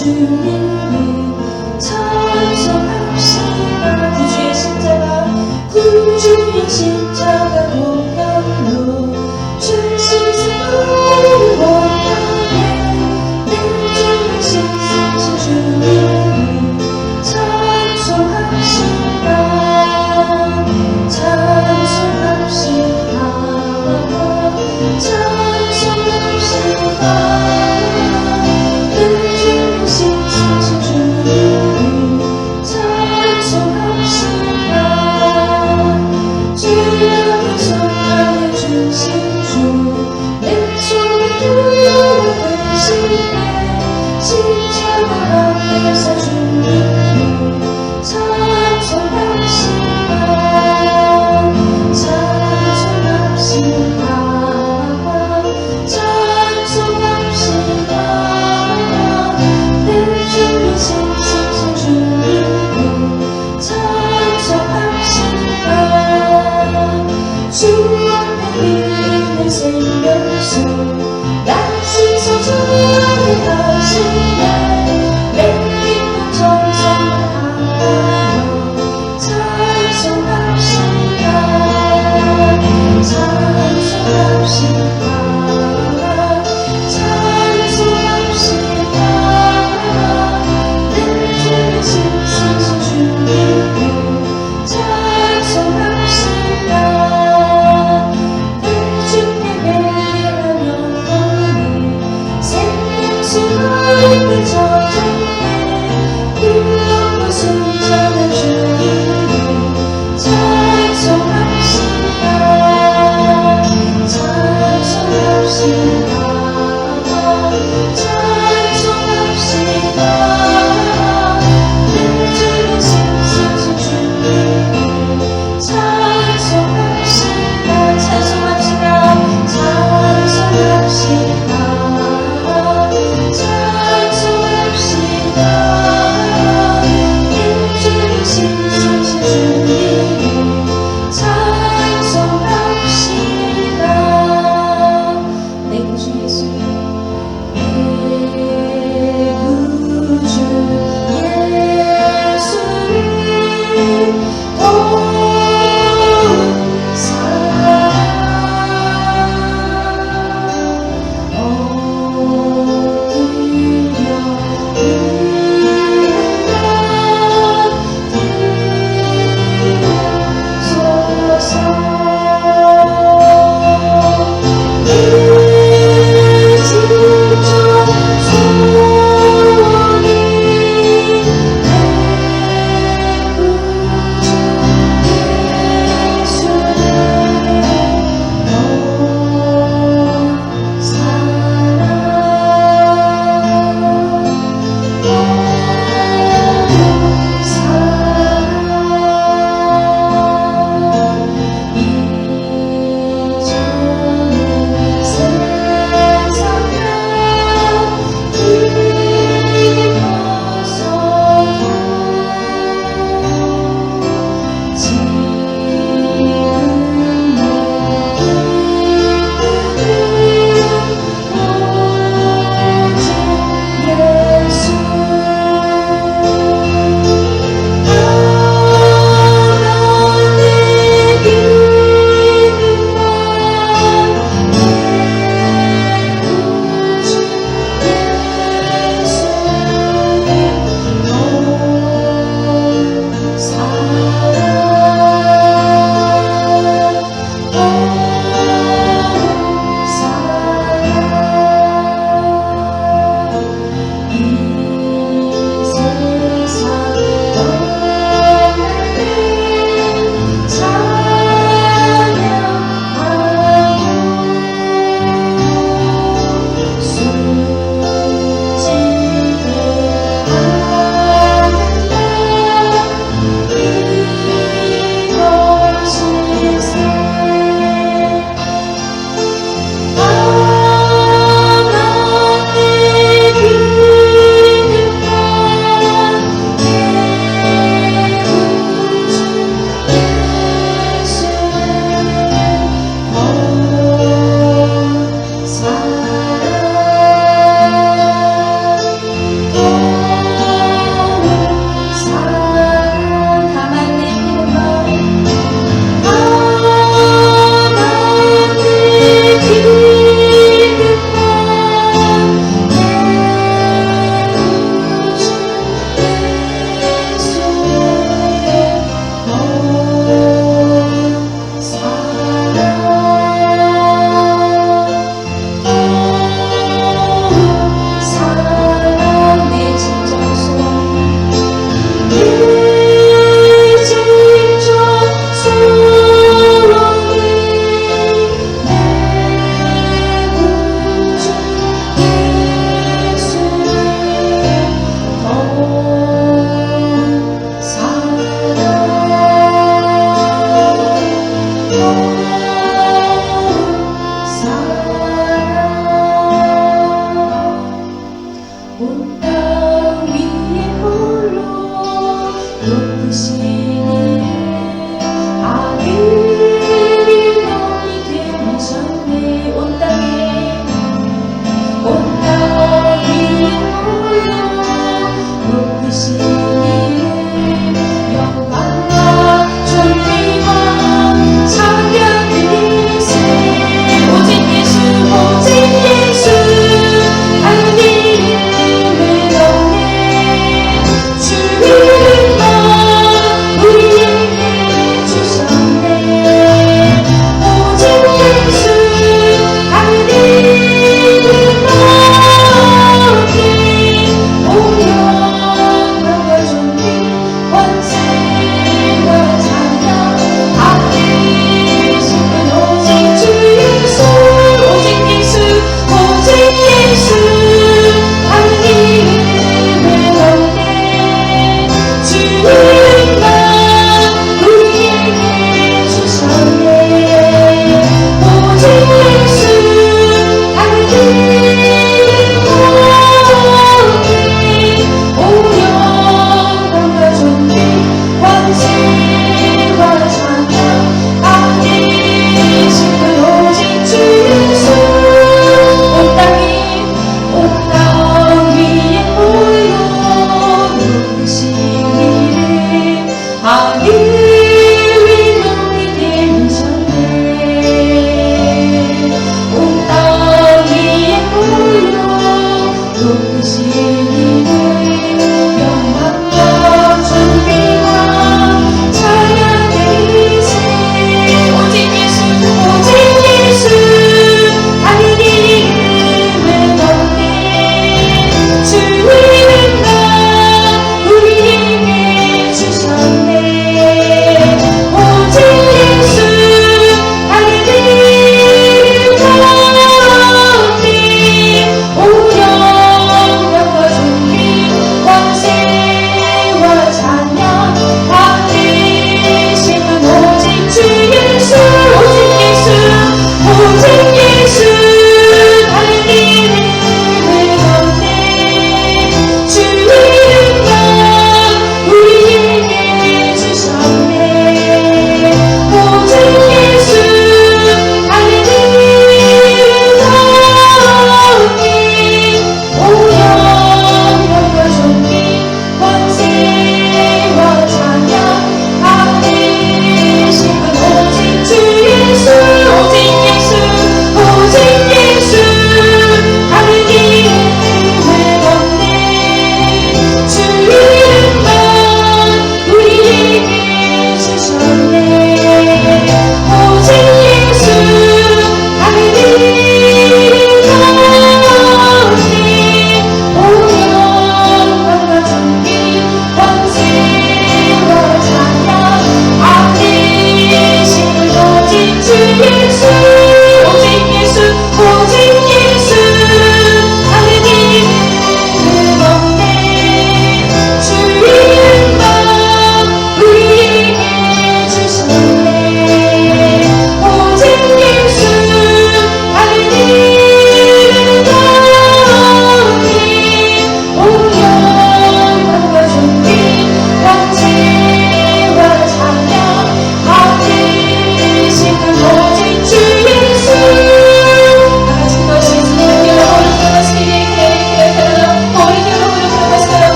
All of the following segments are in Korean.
주님을 찬송합시다. 구주의 십자가 구주의 십자가 보혈로 죄 씻음을 원하네. 내 죄를 씻으신 주님을 찬송합시다. 찬송합시다. 찬송합시다. 내 죄를 씻으신 주님을 찬송합시다. 죄악의 손안에 주신 주, 내 손을 들어 대신해 십자가 앞에서 주님을 찬송합시다. 찬송합시다. 찬송합시다. 내 죄를 씻으신 주님을 찬송합시다. 주 앞에 있는 생명수 날 씻어주려 하시네. 내 깊은 정성을 하나로 찬송합시다. 찬송합시다. 찬송합시다. 내 죄를 씻으신 주님을 찬송합시다. 내 주께 매일하며 보니 생명수가 있는 저녁에 흘러온 순전한 주님을 찬송합시다. 찬송합시다. 찬송합시다. 내 죄를 씻으신 주님을 찬송합시다. 찬송합시다. 찬송합시다. 찬송합시다.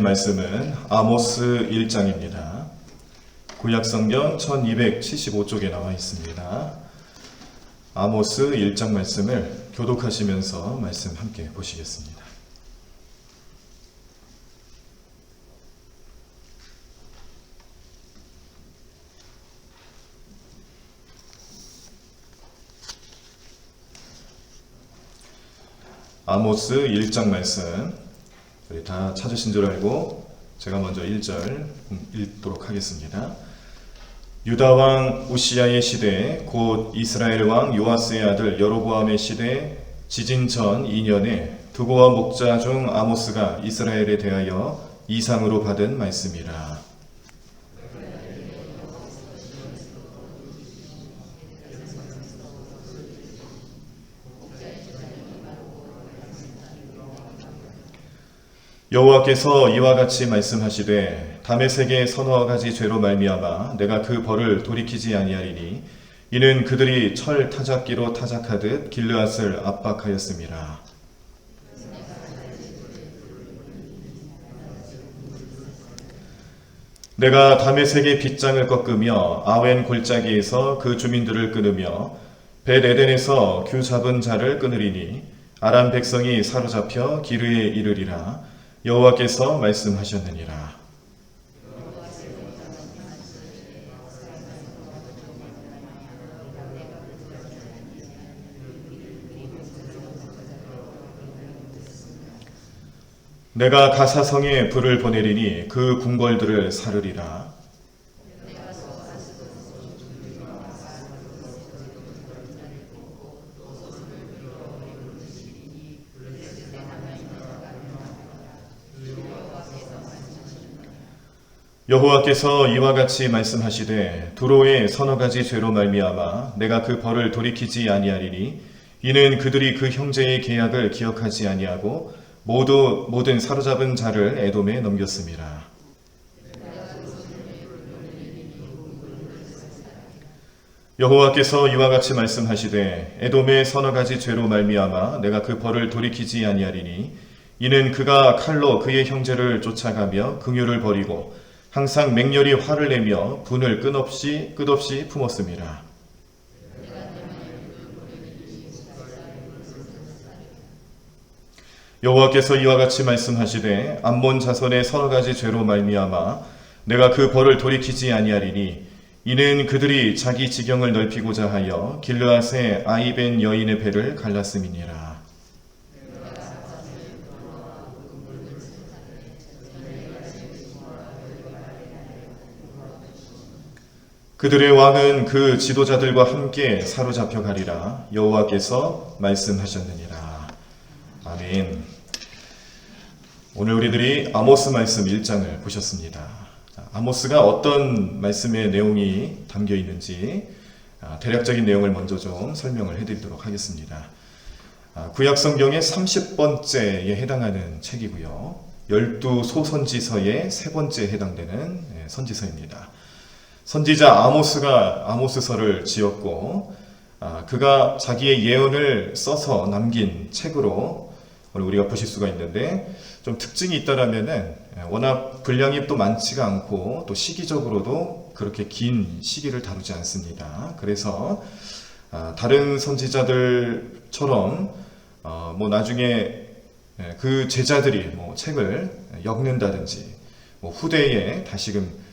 말씀은 아모스 1장입니다. 구약성경 1275쪽에 나와 있습니다. 아모스 1장 말씀을 교독하시면서 말씀 함께 보시겠습니다. 아모스 1장 말씀, 우리 다 찾으신 줄 알고 제가 먼저 1절 읽도록 하겠습니다. 유다 왕 우시야의 시대, 곧 이스라엘 왕 요아스의 아들 여로보암의 시대, 지진 전 2년에 두고와 목자 중 아모스가 이스라엘에 대하여 이상으로 받은 말씀이라. 여호와께서 이와 같이 말씀하시되 다메섹의 서너 가지 죄로 말미암아 내가 그 벌을 돌이키지 아니하리니 이는 그들이 철 타작기로 타작하듯 길르앗을 압박하였음이라. 내가 다메섹의 빗장을 꺾으며 아웬 골짜기에서 그 주민들을 끊으며 벳 에덴에서 규 잡은 자를 끊으리니 아람 백성이 사로잡혀 기르에 이르리라. 여호와께서 말씀하셨느니라. 내가 가사성에 불을 보내리니 그 궁궐들을 사르리라. 여호와께서 이와 같이 말씀하시되 두로의 서너 가지 죄로 말미암아 내가 그 벌을 돌이키지 아니하리니 이는 그들이 그 형제의 계약을 기억하지 아니하고 모든 사로잡은 자를 에돔에 넘겼음이라. 여호와께서 이와 같이 말씀하시되 에돔의 서너 가지 죄로 말미암아 내가 그 벌을 돌이키지 아니하리니 이는 그가 칼로 그의 형제를 쫓아가며 긍휼을 버리고 항상 맹렬히 화를 내며 분을 끝없이 품었음이라. 여호와께서 이와 같이 말씀하시되 암몬 자손의 서너 가지 죄로 말미암아 내가 그 벌을 돌이키지 아니하리니 이는 그들이 자기 지경을 넓히고자 하여 길르앗의 아이벤 여인의 배를 갈랐음이니라. 그들의 왕은 그 지도자들과 함께 사로잡혀 가리라. 여호와께서 말씀하셨느니라. 아멘. 오늘 우리들이 아모스 말씀 1장을 보셨습니다. 아모스가 어떤 말씀의 내용이 담겨 있는지 대략적인 내용을 먼저 좀 설명을 해드리도록 하겠습니다. 구약성경의 30번째에 해당하는 책이고요. 12소선지서의 세 번째에 해당되는 선지서입니다. 선지자 아모스가 아모스서를 지었고 그가 자기의 예언을 써서 남긴 책으로 오늘 우리가 보실 수가 있는데 좀 특징이 있다라면은 워낙 분량이 또 많지가 않고 또 시기적으로도 그렇게 긴 시기를 다루지 않습니다. 그래서 다른 선지자들처럼 뭐 나중에 그 제자들이 뭐 책을 엮는다든지 뭐 후대에 다시금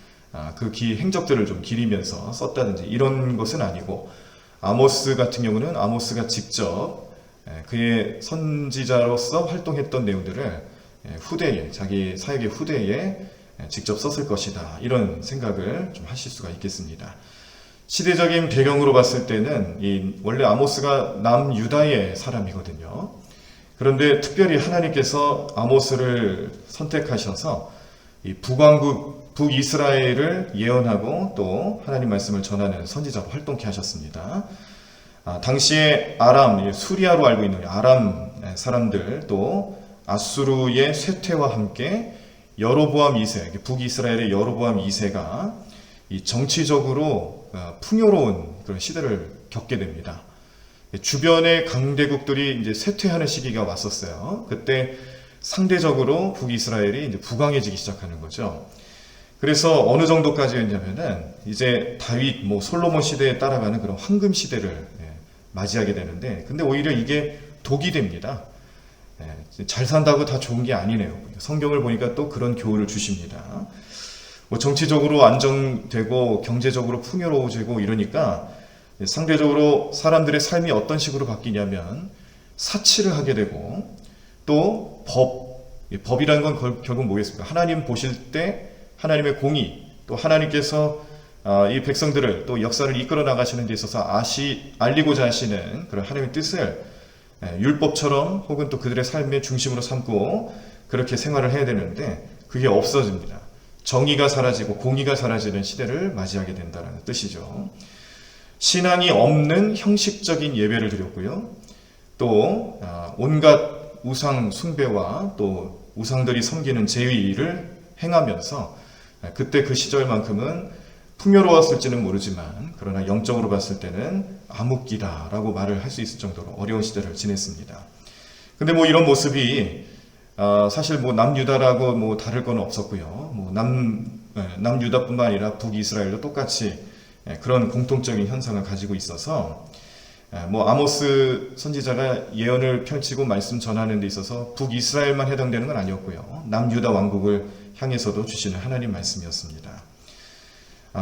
그 행적들을 좀 기리면서 썼다든지 이런 것은 아니고 아모스 같은 경우는 아모스가 직접 그의 선지자로서 활동했던 내용들을 후대에 자기 사역의 후대에 직접 썼을 것이다. 이런 생각을 좀 하실 수가 있겠습니다. 시대적인 배경으로 봤을 때는 원래 아모스가 남유다의 사람이거든요. 그런데 특별히 하나님께서 아모스를 선택하셔서 이 북이스라엘을 예언하고 또 하나님 말씀을 전하는 선지자로 활동케 하셨습니다. 당시에 아람, 수리아로 알고 있는 아람 사람들 또 아수르의 쇠퇴와 함께 여로보암 2세, 북이스라엘의 여로보암 2세가 이 정치적으로 풍요로운 그런 시대를 겪게 됩니다. 주변의 강대국들이 이제 쇠퇴하는 시기가 왔었어요. 그때 상대적으로 북이스라엘이 이제 부강해지기 시작하는 거죠. 그래서 어느 정도까지였냐면은 이제 다윗, 솔로몬 시대에 따라가는 그런 황금 시대를 맞이하게 되는데, 근데 오히려 이게 독이 됩니다. 잘 산다고 다 좋은 게 아니네요. 성경을 보니까 또 그런 교훈을 주십니다. 정치적으로 안정되고 경제적으로 풍요로워지고 이러니까 상대적으로 사람들의 삶이 어떤 식으로 바뀌냐면 사치를 하게 되고, 또 법이라는 건 결국 뭐겠습니까? 하나님 보실 때 하나님의 공의, 또 하나님께서 이 백성들을 또 역사를 이끌어 나가시는 데 있어서 알리고자 하시는 그런 하나님의 뜻을 율법처럼 혹은 또 그들의 삶의 중심으로 삼고 그렇게 생활을 해야 되는데, 그게 없어집니다. 정의가 사라지고 공의가 사라지는 시대를 맞이하게 된다는 뜻이죠. 신앙이 없는 형식적인 예배를 드렸고요. 또 온갖 우상 숭배와 또 우상들이 섬기는 제의를 행하면서 그때 그 시절만큼은 풍요로웠을지는 모르지만, 그러나 영적으로 봤을 때는 암흑기다라고 말을 할 수 있을 정도로 어려운 시대를 지냈습니다. 근데 이런 모습이 사실 남유다라고 다를 건 없었고요. 남유다뿐만 아니라 북이스라엘도 똑같이 그런 공통적인 현상을 가지고 있어서, 아모스 선지자가 예언을 펼치고 말씀 전하는 데 있어서 북이스라엘만 해당되는 건 아니었고요. 남유다 왕국을 향해서도 주시는 하나님 말씀이었습니다.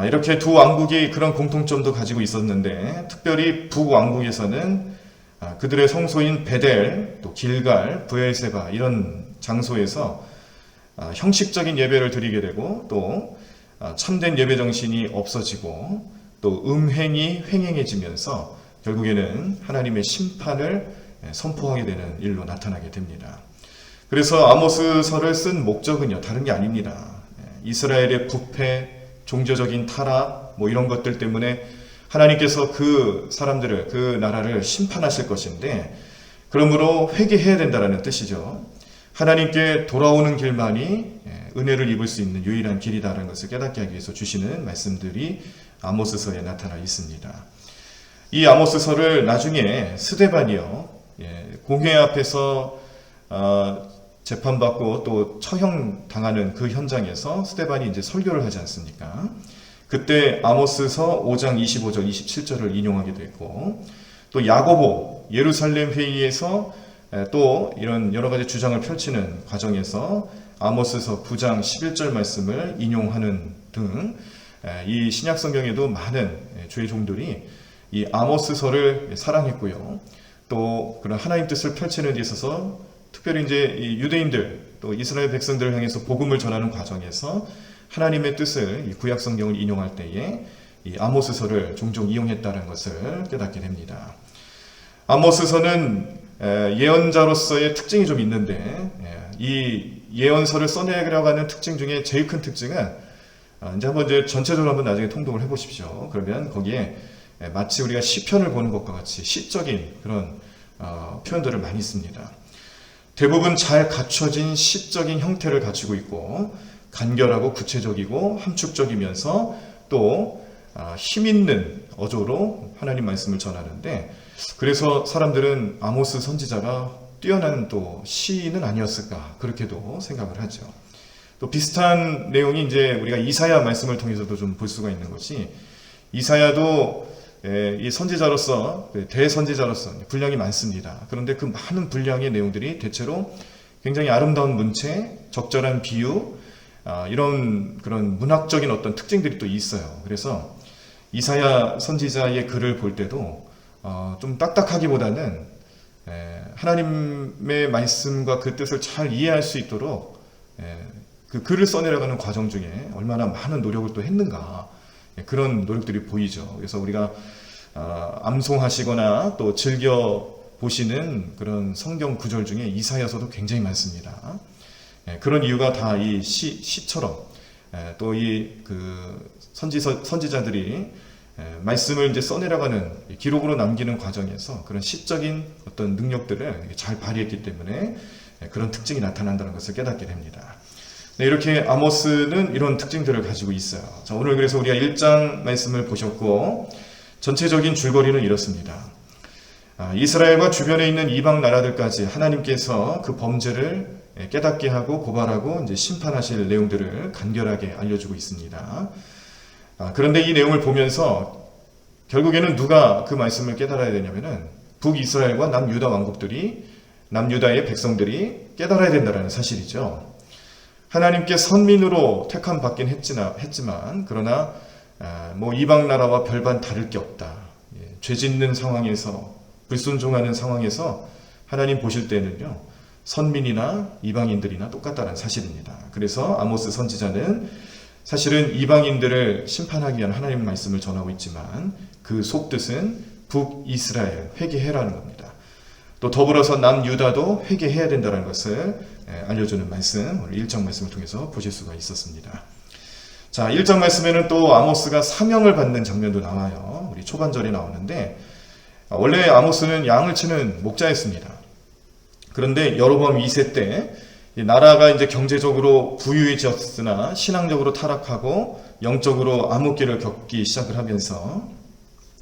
이렇게 두 왕국이 그런 공통점도 가지고 있었는데, 특별히 북왕국에서는 그들의 성소인 베델, 또 길갈, 브엘세바 이런 장소에서 형식적인 예배를 드리게 되고, 또 참된 예배 정신이 없어지고, 또 음행이 횡행해지면서 결국에는 하나님의 심판을 선포하게 되는 일로 나타나게 됩니다. 그래서 아모스서를 쓴 목적은요, 다른 게 아닙니다. 이스라엘의 부패, 종교적인 타락, 이런 것들 때문에 하나님께서 그 사람들을, 그 나라를 심판하실 것인데, 그러므로 회개해야 된다는 뜻이죠. 하나님께 돌아오는 길만이 은혜를 입을 수 있는 유일한 길이다라는 것을 깨닫게 하기 위해서 주시는 말씀들이 아모스서에 나타나 있습니다. 이 아모스서를 나중에 스데반이요, 공회 앞에서 재판받고 또 처형 당하는 그 현장에서 스데반이 이제 설교를 하지 않습니까? 그때 아모스서 5장 25절, 27절을 인용하게 됐고, 또 야고보 예루살렘 회의에서 또 이런 여러 가지 주장을 펼치는 과정에서 아모스서 9장 11절 말씀을 인용하는 등, 이 신약 성경에도 많은 주의 종들이 이 아모스서를 사랑했고요. 또 그런 하나님 뜻을 펼치는 데 있어서 특별히 이제 이 유대인들, 또 이스라엘 백성들을 향해서 복음을 전하는 과정에서 하나님의 뜻을 이 구약 성경을 인용할 때에 이 아모스서를 종종 이용했다는 것을 깨닫게 됩니다. 아모스서는 예언자로서의 특징이 좀 있는데, 이 예언서를 써내려고 하는 특징 중에 제일 큰 특징은, 이제 전체적으로 한번 나중에 통독을 해보십시오. 그러면 거기에 마치 우리가 시편을 보는 것과 같이 시적인 그런 표현들을 많이 씁니다. 대부분 잘 갖춰진 시적인 형태를 갖추고 있고, 간결하고 구체적이고 함축적이면서 또 힘있는 어조로 하나님 말씀을 전하는데, 그래서 사람들은 아모스 선지자가 뛰어난 또 시인은 아니었을까, 그렇게도 생각을 하죠. 또 비슷한 내용이 이제 우리가 이사야 말씀을 통해서도 좀 볼 수가 있는 것이, 이사야도 이 선지자로서, 대선지자로서 분량이 많습니다. 그런데 그 많은 분량의 내용들이 대체로 굉장히 아름다운 문체, 적절한 비유, 이런 그런 문학적인 어떤 특징들이 또 있어요. 그래서 이사야 선지자의 글을 볼 때도 좀 딱딱하기보다는 하나님의 말씀과 그 뜻을 잘 이해할 수 있도록 그 글을 써내려가는 과정 중에 얼마나 많은 노력을 또 했는가, 그런 노력들이 보이죠. 그래서 우리가 암송하시거나 또 즐겨 보시는 그런 성경 구절 중에 이사야서도 굉장히 많습니다. 그런 이유가 다 이 시처럼 또 이 그 선지자들이 말씀을 이제 써내려가는 기록으로 남기는 과정에서 그런 시적인 어떤 능력들을 잘 발휘했기 때문에 그런 특징이 나타난다는 것을 깨닫게 됩니다. 이렇게 아모스는 이런 특징들을 가지고 있어요. 자, 오늘 그래서 우리가 1장 말씀을 보셨고, 전체적인 줄거리는 이렇습니다. 이스라엘과 주변에 있는 이방 나라들까지 하나님께서 그 범죄를 깨닫게 하고 고발하고 이제 심판하실 내용들을 간결하게 알려주고 있습니다. 그런데 이 내용을 보면서 결국에는 누가 그 말씀을 깨달아야 되냐면은 북이스라엘과 남유다 왕국들이, 남유다의 백성들이 깨달아야 된다는 사실이죠. 하나님께 선민으로 택함 받긴 했지만 그러나 뭐 이방 나라와 별반 다를 게 없다. 죄 짓는 상황에서, 불순종하는 상황에서 하나님 보실 때는요, 선민이나 이방인들이나 똑같다는 사실입니다. 그래서 아모스 선지자는 사실은 이방인들을 심판하기 위한 하나님의 말씀을 전하고 있지만 그 속뜻은 북이스라엘 회개해라는 겁니다. 또 더불어서 남유다도 회개해야 된다는 것을 알려주는 말씀, 오늘 1장 말씀을 통해서 보실 수가 있었습니다. 자, 1장 말씀에는 또 아모스가 사명을 받는 장면도 나와요. 우리 초반절에 나오는데, 원래 아모스는 양을 치는 목자였습니다. 그런데 여로보암 2세 때 나라가 이제 경제적으로 부유해졌으나 신앙적으로 타락하고 영적으로 암흑기를 겪기 시작을 하면서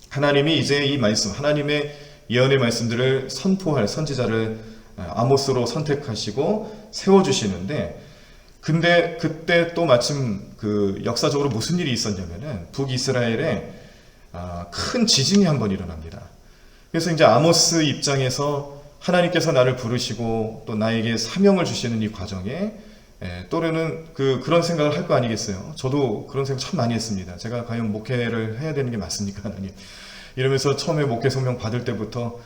하나님이 이제 이 말씀, 하나님의 예언의 말씀들을 선포할 선지자를 아모스로 선택하시고 세워주시는데, 근데 그때 또 마침 그 역사적으로 무슨 일이 있었냐면은 북이스라엘에 큰 지진이 한번 일어납니다. 그래서 이제 아모스 입장에서 하나님께서 나를 부르시고 또 나에게 사명을 주시는 이 과정에 또래는 그런 생각을 할 거 아니겠어요? 저도 그런 생각 참 많이 했습니다. 제가 과연 목회를 해야 되는 게 맞습니까, 하나님? 이러면서 처음에 목회 소명 받을 때부터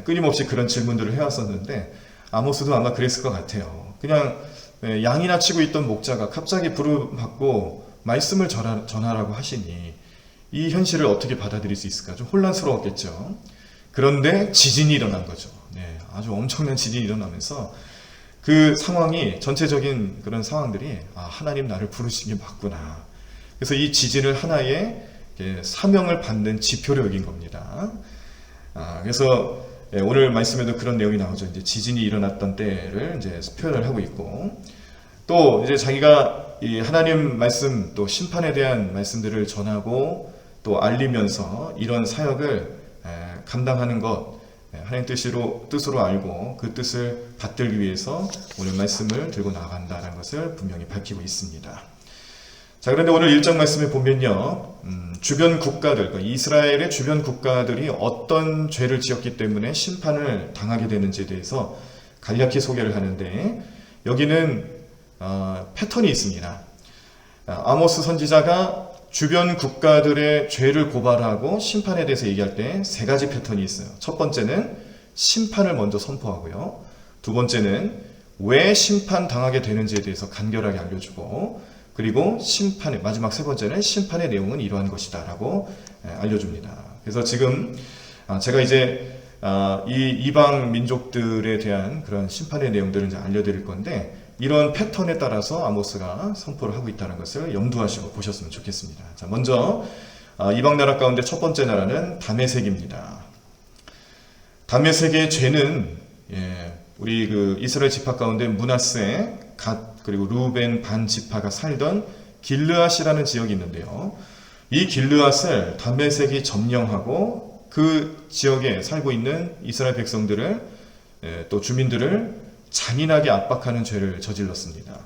끊임없이 그런 질문들을 해왔었는데 아모스도 아마 그랬을 것 같아요. 그냥 양이나 치고 있던 목자가 갑자기 부름받고 말씀을 전하라고 하시니 이 현실을 어떻게 받아들일 수 있을까? 좀 혼란스러웠겠죠. 그런데 지진이 일어난 거죠. 아주 엄청난 지진이 일어나면서 그 상황이, 전체적인 그런 상황들이 하나님 나를 부르신 게 맞구나. 그래서 이 지진을 하나의 사명을 받는 지표로 여긴 겁니다. 그래서 오늘 말씀에도 그런 내용이 나오죠. 이제 지진이 일어났던 때를 이제 표현을 하고 있고, 또 이제 자기가 이 하나님 말씀, 또 심판에 대한 말씀들을 전하고 또 알리면서 이런 사역을 감당하는 것, 하나님 뜻으로 알고 그 뜻을 받들기 위해서 오늘 말씀을 들고 나간다는 것을 분명히 밝히고 있습니다. 자, 그런데 오늘 1장 말씀에 보면요, 주변 국가들, 그러니까 이스라엘의 주변 국가들이 어떤 죄를 지었기 때문에 심판을 당하게 되는지에 대해서 간략히 소개를 하는데, 여기는 패턴이 있습니다. 아모스 선지자가 주변 국가들의 죄를 고발하고 심판에 대해서 얘기할 때 세 가지 패턴이 있어요. 첫 번째는 심판을 먼저 선포하고요. 두 번째는 왜 심판당하게 되는지에 대해서 간결하게 알려주고, 그리고 마지막 세 번째는 심판의 내용은 이러한 것이다 라고 알려줍니다. 그래서 지금 제가 이제 이 이방 민족들에 대한 그런 심판의 내용들을 이제 알려드릴 건데, 이런 패턴에 따라서 아모스가 선포를 하고 있다는 것을 염두하시고 보셨으면 좋겠습니다. 자, 먼저 이방 나라 가운데 첫 번째 나라는 다메섹입니다. 다메섹의 죄는 우리 그 이스라엘 지파 가운데 므낫세, 갓, 그리고 루벤 반 지파가 살던 길르앗이라는 지역이 있는데요. 이 길르앗을 다메섹이 점령하고 그 지역에 살고 있는 이스라엘 백성들을, 또 주민들을 잔인하게 압박하는 죄를 저질렀습니다.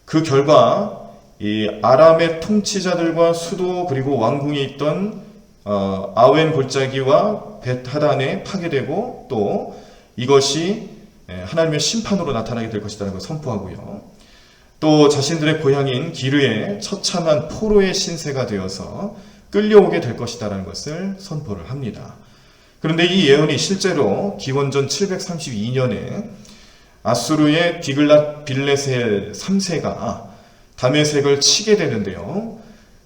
그 결과 이 아람의 통치자들과 수도 그리고 왕궁에 있던 아웬 골짜기와 벳하단에 파괴되고, 또 이것이 하나님의 심판으로 나타나게 될 것이라는 것을 선포하고요. 또 자신들의 고향인 기르에 처참한 포로의 신세가 되어서 끌려오게 될 것이라는 것을 선포를 합니다. 그런데 이 예언이 실제로 기원전 732년에 아수르의 디글랏 빌레셀 3세가 다메섹을 치게 되는데요.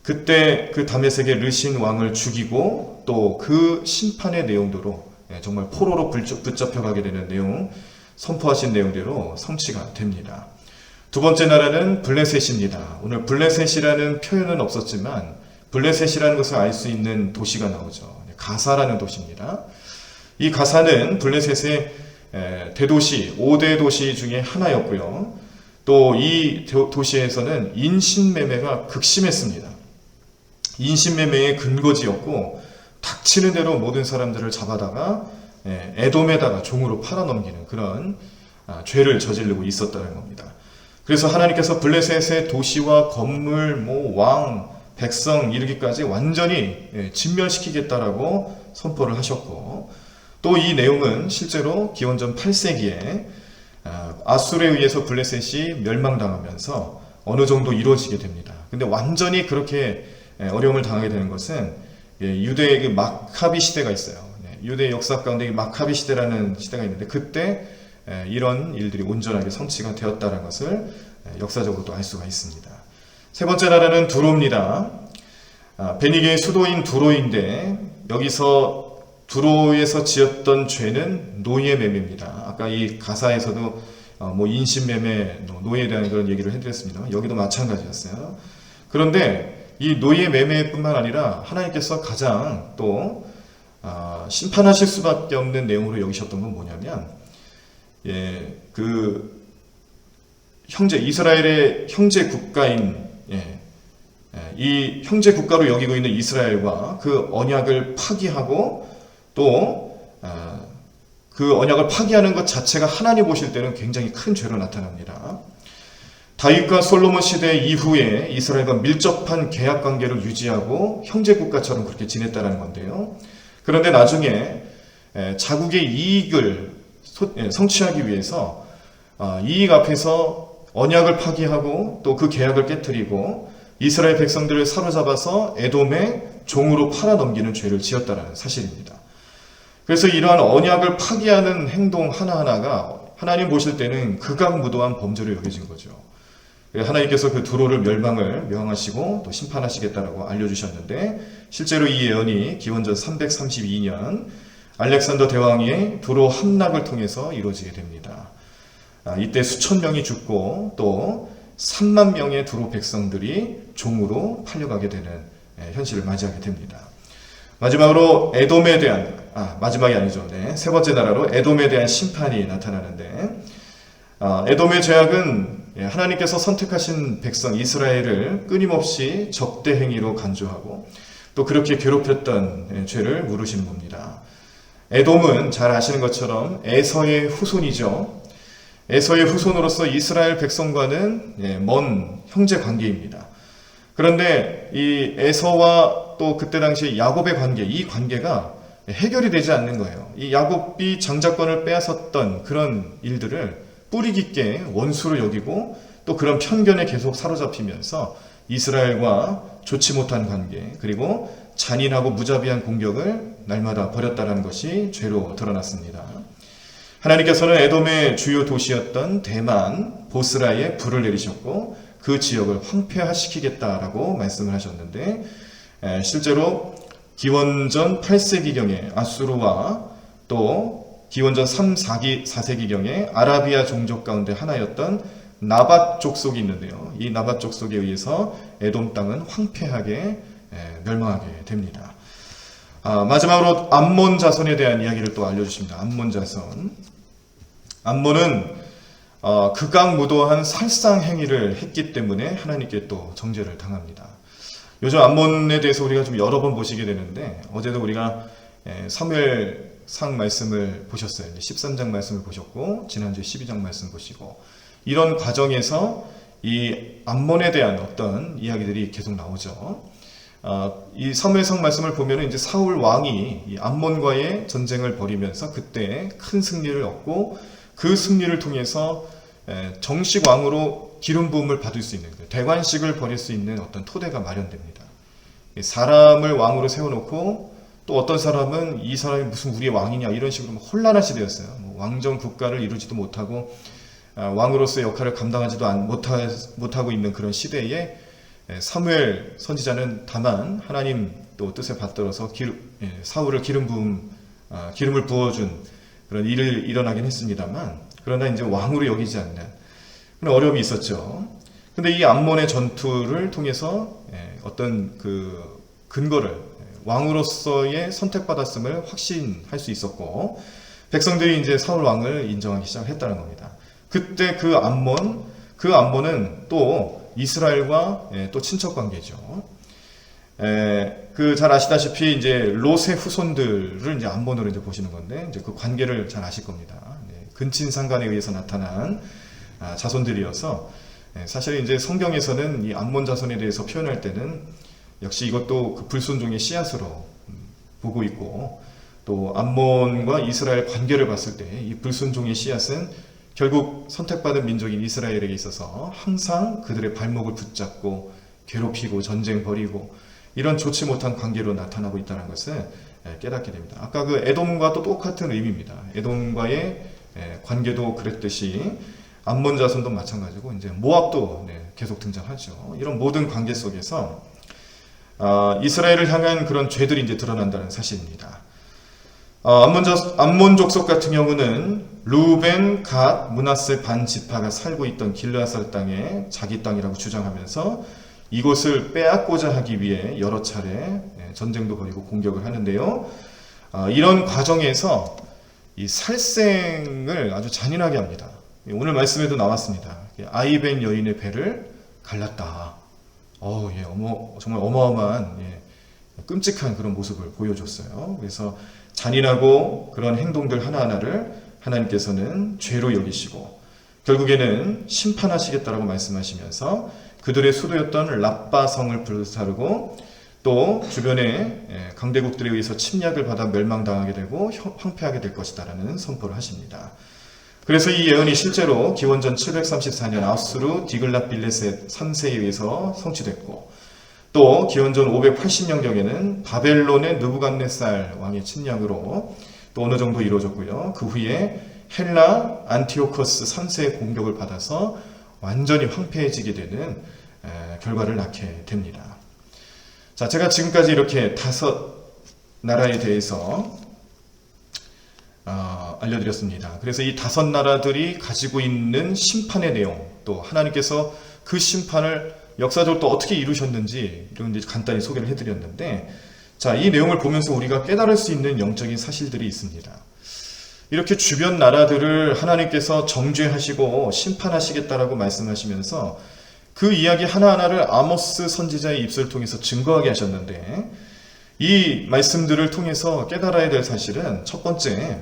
그때 그 다메섹의 르신 왕을 죽이고 또 그 심판의 내용대로 정말 포로로 붙잡혀가게 되는 내용, 선포하신 내용대로 성취가 됩니다. 두 번째 나라는 블레셋입니다. 오늘 블레셋이라는 표현은 없었지만 블레셋이라는 것을 알 수 있는 도시가 나오죠. 가사라는 도시입니다. 이 가사는 블레셋의 대도시, 5대 도시 중에 하나였고요. 또 이 도시에서는 인신매매가 극심했습니다. 인신매매의 근거지였고, 닥치는 대로 모든 사람들을 잡아다가 에돔에다가 종으로 팔아넘기는 그런 죄를 저지르고 있었다는 겁니다. 그래서 하나님께서 블레셋의 도시와 건물, 왕, 백성 이르기까지 완전히 진멸시키겠다라고 선포를 하셨고, 또 이 내용은 실제로 기원전 8세기에 아술에 의해서 블레셋이 멸망당하면서 어느 정도 이루어지게 됩니다. 근데 완전히 그렇게 어려움을 당하게 되는 것은 유대의 그 마카비 시대가 있어요. 유대 역사 가운데 마카비 시대라는 시대가 있는데, 그때 이런 일들이 온전하게 성취가 되었다는 것을 역사적으로도 알 수가 있습니다. 세 번째 나라는 두로입니다. 베니게의 수도인 두로인데, 여기서 두로에서 지었던 죄는 노예 매매입니다. 아까 이 가사에서도 인신매매, 노예에 대한 그런 얘기를 해드렸습니다. 여기도 마찬가지였어요. 그런데 이 노예 매매뿐만 아니라 하나님께서 가장 또 심판하실 수밖에 없는 내용으로 여기셨던 건 뭐냐면, 그 이스라엘의 형제 국가인 이 형제 국가로 여기고 있는 이스라엘과 그 언약을 파기하고 또 그 언약을 파기하는 것 자체가 하나님 보실 때는 굉장히 큰 죄로 나타납니다. 다윗과 솔로몬 시대 이후에 이스라엘과 밀접한 계약 관계를 유지하고 형제 국가처럼 그렇게 지냈다는 건데요. 그런데 나중에 자국의 이익을 성취하기 위해서 이익 앞에서 언약을 파기하고 또 그 계약을 깨뜨리고 이스라엘 백성들을 사로잡아서 에돔의 종으로 팔아넘기는 죄를 지었다는 사실입니다. 그래서 이러한 언약을 파기하는 행동 하나하나가 하나님 보실 때는 극악무도한 범죄로 여겨진 거죠. 하나님께서 그 두로를 멸망을 명하시고 또 심판하시겠다라고 알려주셨는데, 실제로 이 예언이 기원전 332년 알렉산더 대왕의 두로 함락을 통해서 이루어지게 됩니다. 이때 수천 명이 죽고 또 3만 명의 두로 백성들이 종으로 팔려가게 되는 현실을 맞이하게 됩니다. 마지막으로 에돔에 대한 마지막이 아니죠. 세 번째 나라로 에돔에 대한 심판이 나타나는데, 에돔의 죄악은 하나님께서 선택하신 백성 이스라엘을 끊임없이 적대 행위로 간주하고 또 그렇게 괴롭혔던 죄를 물으시는 겁니다. 에돔은 잘 아시는 것처럼 에서의 후손이죠. 에서의 후손으로서 이스라엘 백성과는 먼 형제 관계입니다. 그런데 이 에서와 또 그때 당시 야곱의 관계, 이 관계가 해결이 되지 않는 거예요. 이 야곱이 장자권을 빼앗았던 그런 일들을 뿌리 깊게 원수로 여기고 또 그런 편견에 계속 사로잡히면서 이스라엘과 좋지 못한 관계, 그리고 잔인하고 무자비한 공격을 날마다 벌였다는 것이 죄로 드러났습니다. 하나님께서는 에돔의 주요 도시였던 대만, 보스라에 불을 내리셨고 그 지역을 황폐화시키겠다라고 말씀을 하셨는데, 실제로 기원전 8세기경에 아수르와 또 기원전 3, 4세기경에 아라비아 종족 가운데 하나였던 나밧 족속이 있는데요. 이 나밧 족속에 의해서 에돔 땅은 황폐하게 멸망하게 됩니다. 마지막으로 암몬 자손에 대한 이야기를 또 알려주십니다. 암몬 자손. 암몬은 극악무도한 살상 행위를 했기 때문에 하나님께 또 정죄를 당합니다. 요즘 암몬에 대해서 우리가 좀 여러 번 보시게 되는데, 어제도 우리가 사무엘상 말씀을 보셨어요. 13장 말씀을 보셨고 지난주에 12장 말씀 보시고, 이런 과정에서 이 암몬에 대한 어떤 이야기들이 계속 나오죠. 이 사무엘상 말씀을 보면 이제 사울 왕이 이 암몬과의 전쟁을 벌이면서 그때 큰 승리를 얻고 그 승리를 통해서 정식 왕으로 기름 부음을 받을 수 있는, 대관식을 벌일 수 있는 어떤 토대가 마련됩니다. 사람을 왕으로 세워놓고 또 어떤 사람은 이 사람이 무슨 우리의 왕이냐 이런 식으로 혼란한 시대였어요. 왕정 국가를 이루지도 못하고 왕으로서의 역할을 감당하지도 못하고 있는 그런 시대에 사무엘 선지자는 다만 하나님 또 뜻에 받들어서 사울을 기름을 부어준 그런 일을 일어나긴 했습니다만, 그러나 이제 왕으로 여기지 않는 그런 어려움이 있었죠. 근데 이 암몬의 전투를 통해서 어떤 그 근거를, 왕으로서의 선택받았음을 확신할 수 있었고, 백성들이 이제 사울 왕을 인정하기 시작했다는 겁니다. 그때 그 암몬은 또 이스라엘과 또 친척 관계죠. 그 잘 아시다시피 이제 롯의 후손들을 이제 암몬으로 이제 보시는 건데, 이제 그 관계를 잘 아실 겁니다. 근친상간에 의해서 나타난 자손들이어서 사실 이제 성경에서는 이 암몬 자손에 대해서 표현할 때는 역시 이것도 그 불순종의 씨앗으로 보고 있고, 또 암몬과 이스라엘 관계를 봤을 때 이 불순종의 씨앗은 결국 선택받은 민족인 이스라엘에게 있어서 항상 그들의 발목을 붙잡고 괴롭히고 전쟁 벌이고 이런 좋지 못한 관계로 나타나고 있다는 것을 깨닫게 됩니다. 아까 그 에돔과 또 똑같은 의미입니다. 에돔과의 관계도 그랬듯이 암몬 자손도 마찬가지고 이제 모압도 계속 등장하죠. 이런 모든 관계 속에서 이스라엘을 향한 그런 죄들이 이제 드러난다는 사실입니다. 암몬 족속 같은 경우는 루벤, 갓, 므낫세 반 지파가 살고 있던 길르앗 땅에 자기 땅이라고 주장하면서 이곳을 빼앗고자 하기 위해 여러 차례 전쟁도 벌이고 공격을 하는데요. 이런 과정에서 이 살생을 아주 잔인하게 합니다. 오늘 말씀에도 나왔습니다. 아이벤 여인의 배를 갈랐다. 정말 어마어마한 끔찍한 그런 모습을 보여줬어요. 그래서 잔인하고 그런 행동들 하나하나를 하나님께서는 죄로 여기시고 결국에는 심판하시겠다라고 말씀하시면서 그들의 수도였던 랍바성을 불사르고 또 주변의 강대국들에 의해서 침략을 받아 멸망당하게 되고 황폐하게 될 것이다라는 선포를 하십니다. 그래서 이 예언이 실제로 기원전 734년 아수르 디글랏 빌레셋 3세에 의해서 성취됐고, 또 기원전 580년경에는 바벨론의 느부갓네살 왕의 침략으로 또 어느 정도 이루어졌고요. 그 후에 헬라 안티오코스 3세의 공격을 받아서 완전히 황폐해지게 되는 결과를 낳게 됩니다. 자, 제가 지금까지 이렇게 5 나라에 대해서 알려드렸습니다. 그래서 이 5 나라들이 가지고 있는 심판의 내용, 또 하나님께서 그 심판을 역사적으로 또 어떻게 이루셨는지 이런 데 간단히 소개를 해드렸는데, 자, 이 내용을 보면서 우리가 깨달을 수 있는 영적인 사실들이 있습니다. 이렇게 주변 나라들을 하나님께서 정죄하시고 심판하시겠다라고 말씀하시면서 그 이야기 하나하나를 아모스 선지자의 입술을 통해서 증거하게 하셨는데, 이 말씀들을 통해서 깨달아야 될 사실은 첫 번째,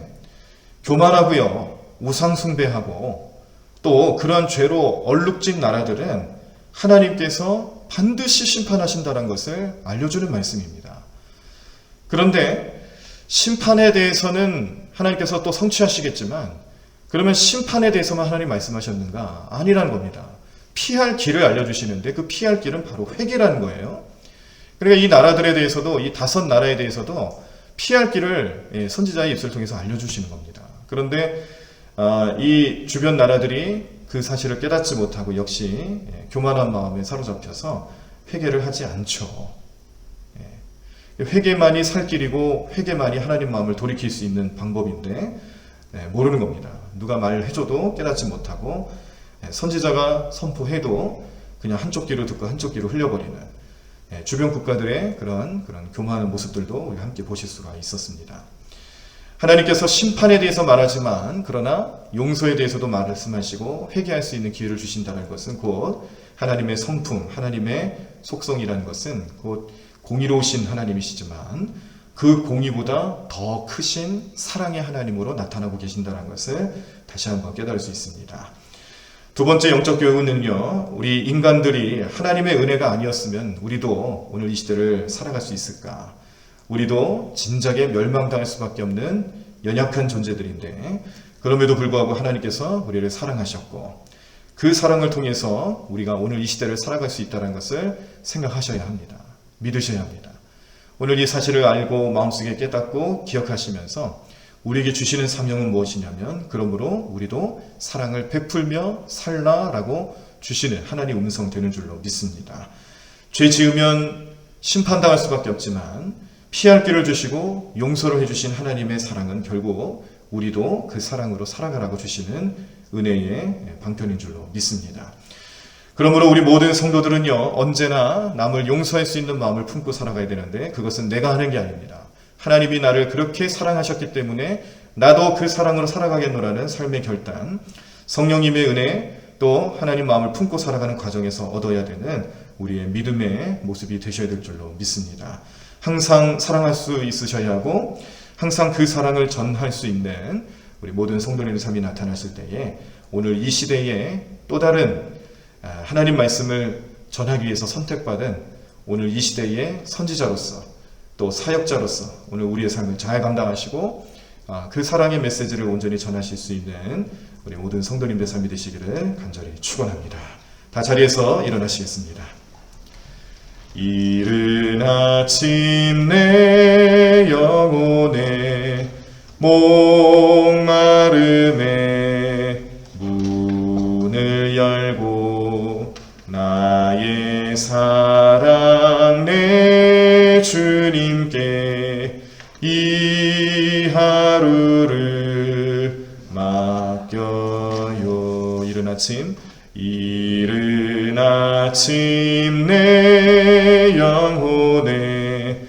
교만하고요, 우상 숭배하고 또 그러한 죄로 얼룩진 나라들은 하나님께서 반드시 심판하신다는 것을 알려주는 말씀입니다. 그런데 심판에 대해서는 하나님께서 또 성취하시겠지만, 그러면 심판에 대해서만 하나님 말씀하셨는가? 아니라는 겁니다. 피할 길을 알려주시는데 그 피할 길은 바로 회개라는 거예요. 그러니까 이 나라들에 대해서도, 이 5 나라에 대해서도 피할 길을 선지자의 입술을 통해서 알려주시는 겁니다. 그런데 이 주변 나라들이 그 사실을 깨닫지 못하고 역시 교만한 마음에 사로잡혀서 회개를 하지 않죠. 회개만이 살 길이고 회개만이 하나님 마음을 돌이킬 수 있는 방법인데 모르는 겁니다. 누가 말을 해줘도 깨닫지 못하고 선지자가 선포해도 그냥 한쪽 귀로 듣고 한쪽 귀로 흘려버리는 주변 국가들의 그런 교만한 모습들도 우리가 함께 보실 수가 있었습니다. 하나님께서 심판에 대해서 말하지만 그러나 용서에 대해서도 말씀하시고 회개할 수 있는 기회를 주신다는 것은 곧 하나님의 성품, 하나님의 속성이라는 것은 곧 공의로우신 하나님이시지만 그 공의보다 더 크신 사랑의 하나님으로 나타나고 계신다는 것을 다시 한번 깨달을 수 있습니다. 두 번째 영적 교훈은요, 우리 인간들이 하나님의 은혜가 아니었으면 우리도 오늘 이 시대를 살아갈 수 있을까? 우리도 진작에 멸망당할 수밖에 없는 연약한 존재들인데, 그럼에도 불구하고 하나님께서 우리를 사랑하셨고 그 사랑을 통해서 우리가 오늘 이 시대를 살아갈 수 있다는 것을 생각하셔야 합니다. 믿으셔야 합니다. 오늘 이 사실을 알고 마음속에 깨닫고 기억하시면서 우리에게 주시는 사명은 무엇이냐면, 그러므로 우리도 사랑을 베풀며 살라라고 주시는 하나님의 음성 되는 줄로 믿습니다. 죄 지으면 심판당할 수밖에 없지만 피할 길을 주시고 용서를 해주신 하나님의 사랑은 결국 우리도 그 사랑으로 살아가라고 주시는 은혜의 방편인 줄로 믿습니다. 그러므로 우리 모든 성도들은요, 언제나 남을 용서할 수 있는 마음을 품고 살아가야 되는데, 그것은 내가 하는 게 아닙니다. 하나님이 나를 그렇게 사랑하셨기 때문에 나도 그 사랑으로 살아가겠노라는 삶의 결단, 성령님의 은혜, 또 하나님 마음을 품고 살아가는 과정에서 얻어야 되는 우리의 믿음의 모습이 되셔야 될 줄로 믿습니다. 항상 사랑할 수 있으셔야 하고 항상 그 사랑을 전할 수 있는 우리 모든 성도님의 삶이 나타났을 때에 오늘 이 시대에 또 다른 하나님 말씀을 전하기 위해서 선택받은 오늘 이 시대의 선지자로서 또 사역자로서 오늘 우리의 삶을 잘 감당하시고 그 사랑의 메시지를 온전히 전하실 수 있는 우리 모든 성도님의 삶이 되시기를 간절히 축원합니다. 다 자리에서 일어나시겠습니다. 이른 아침 내 영혼의 목마름에 문을 열고 나의 사랑 내 주님께 이 하루를 맡겨요. 이른 아침 내 영혼의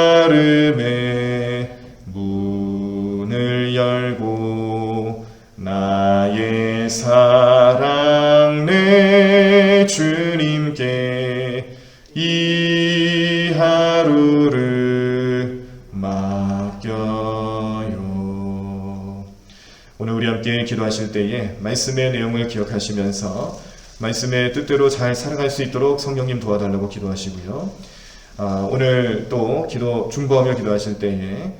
목마름에 문을 열고 나의 사랑 내 주님께 이 하루를 맡겨요. 오늘 우리 함께 기도하실 때에 말씀의 내용을 기억하시면서 말씀의 뜻대로 잘 살아갈 수 있도록 성령님 도와달라고 기도하시고요. 오늘 또 중보하며 기도하실 때에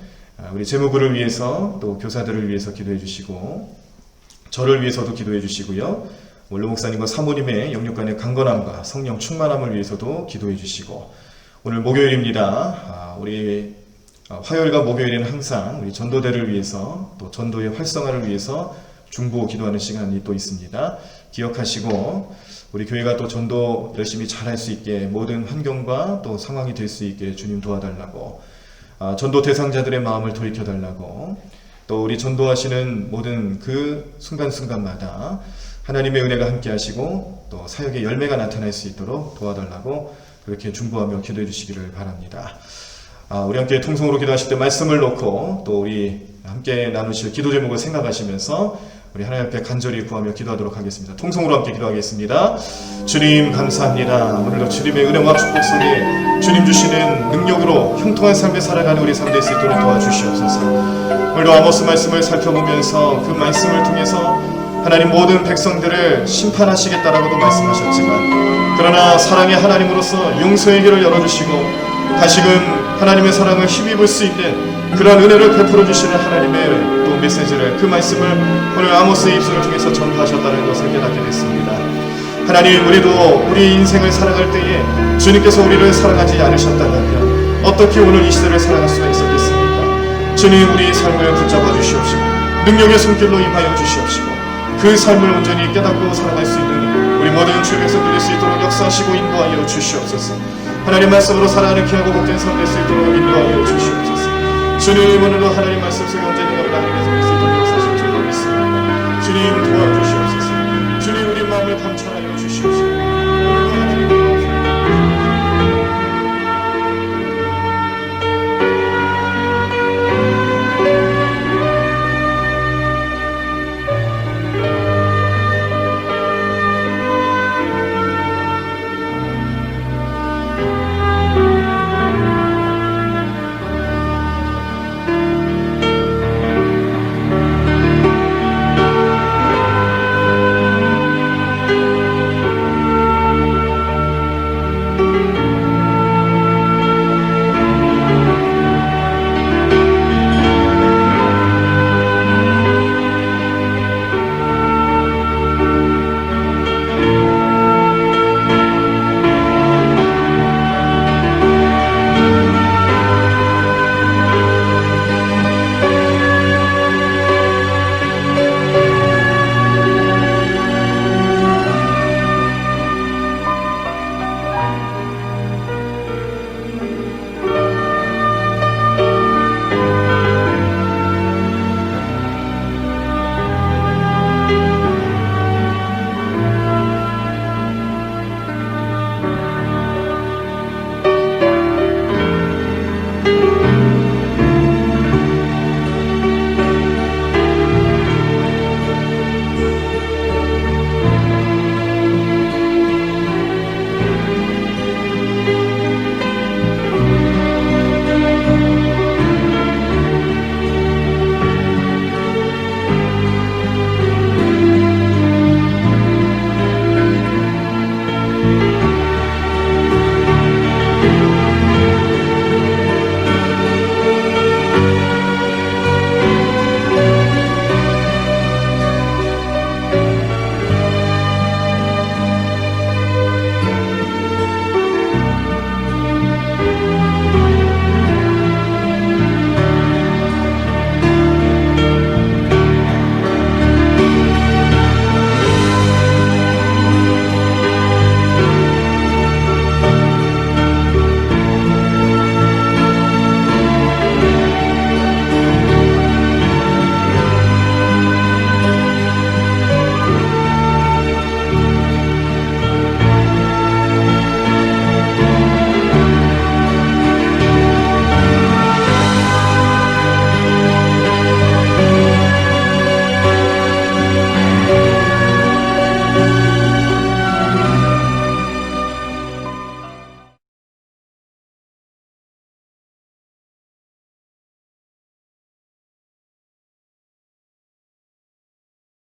우리 재무부를 위해서 또 교사들을 위해서 기도해 주시고 저를 위해서도 기도해 주시고요. 원로 목사님과 사모님의 영육간의 강건함과 성령 충만함을 위해서도 기도해 주시고 오늘 목요일입니다. 우리 화요일과 목요일에는 항상 우리 전도대를 위해서 또 전도의 활성화를 위해서 중보 기도하는 시간이 또 있습니다. 기억하시고 우리 교회가 또 전도 열심히 잘할 수 있게 모든 환경과 또 상황이 될 수 있게 주님 도와달라고 전도 대상자들의 마음을 돌이켜달라고 또 우리 전도하시는 모든 그 순간순간마다 하나님의 은혜가 함께 하시고 또 사역의 열매가 나타날 수 있도록 도와달라고 그렇게 중보하며 기도해 주시기를 바랍니다. 우리 함께 통성으로 기도하실 때 말씀을 놓고 또 우리 함께 나누실 기도 제목을 생각하시면서 우리 하나님 앞에 간절히 구하며 기도하도록 하겠습니다. 통성으로 함께 기도하겠습니다. 주님 감사합니다. 오늘도 주님의 은혜와 축복 속에 주님 주시는 능력으로 형통한 삶을 살아가는 우리 삶 될 수 있도록 도와주시옵소서. 오늘도 아모스 말씀을 살펴보면서 그 말씀을 통해서 하나님 모든 백성들을 심판하시겠다라고도 말씀하셨지만 그러나 사랑의 하나님으로서 용서의 길을 열어주시고 다시금 하나님의 사랑을 힘입을 수 있는 그러한 은혜를 베풀어 주시는 하나님의 또 메시지를 그 말씀을 오늘 아모스의 입술을 통해서 전하셨다는 것을 깨닫게 됐습니다. 하나님 우리도 우리 인생을 살아갈 때에 주님께서 우리를 사랑하지 않으셨다면 어떻게 오늘 이 시대를 살아갈 수가 있었겠습니까? 주님 우리 삶을 붙잡아 주시옵시고 능력의 손길로 임하여 주시옵시고 그 삶을 온전히 깨닫고 살아갈 수 있는 우리 모든 주의 백성들 될 수 있도록 역사하시고 인도하여 주시옵소서. 하나님 말씀으로 살아가는 귀하고 복된 삶 될 수 있도록 인도하여 주시옵소서. 주님 오늘도 하나님 말씀 속에 언제든가 하나님의 삶 될 수 있도록 역사하실 줄 믿습니다. 주님